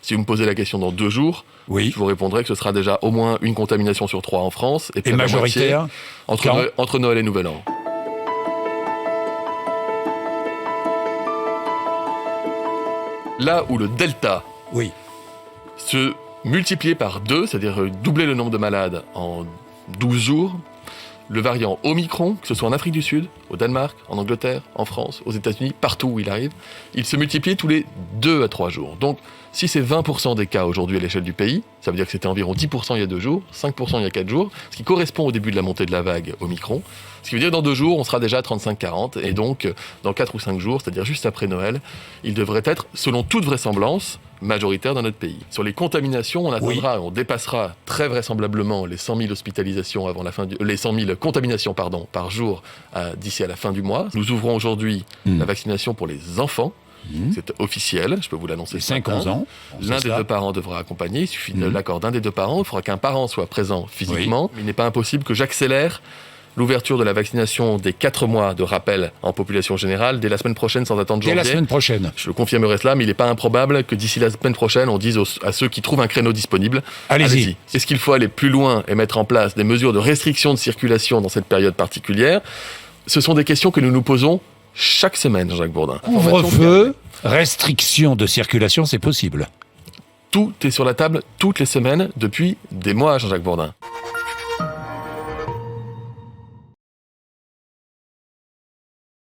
Si vous me posez la question dans 2 jours, Oui. je vous répondrai que ce sera déjà au moins une contamination sur 3 en France. Et près de la majoritaire moitié entre Noël et Nouvel An. Là où le delta Oui. se multipliait par 2, c'est-à-dire doubler le nombre de malades en 12 jours, le variant Omicron, que ce soit en Afrique du Sud, au Danemark, en Angleterre, en France, aux États-Unis, partout où il arrive, il se multiplie tous les 2 à 3 jours. Donc, si c'est 20% des cas aujourd'hui à l'échelle du pays, ça veut dire que c'était environ 10% il y a 2 jours, 5% il y a 4 jours, ce qui correspond au début de la montée de la vague Omicron. Ce qui veut dire que dans 2 jours, on sera déjà à 35-40, et donc, dans 4 ou 5 jours, c'est-à-dire juste après Noël, il devrait être, selon toute vraisemblance, majoritaire dans notre pays. Sur les contaminations, on dépassera très vraisemblablement les 100 000 hospitalisations avant la fin les 100 000 contaminations par jour d'ici à la fin du mois. Nous ouvrons aujourd'hui la vaccination pour les enfants. C'est officiel, je peux vous l'annoncer. 5-11 ans. L'un des 2 parents devra accompagner, il suffit de l'accord d'un des 2 parents, il faudra qu'un parent soit présent physiquement. Il n'est pas impossible que j'accélère l'ouverture de la vaccination des 4 mois de rappel en population générale dès la semaine prochaine sans attendre janvier. Dès la semaine prochaine. Je confirmerai cela, mais il n'est pas improbable que d'ici la semaine prochaine, on dise à ceux qui trouvent un créneau disponible, allez-y. Est-ce qu'il faut aller plus loin et mettre en place des mesures de restriction de circulation dans cette période particulière ? Ce sont des questions que nous nous posons chaque semaine, Jean-Jacques Bourdin. Couvre-feu, restriction de circulation, c'est possible. Tout est sur la table toutes les semaines depuis des mois, Jean-Jacques Bourdin.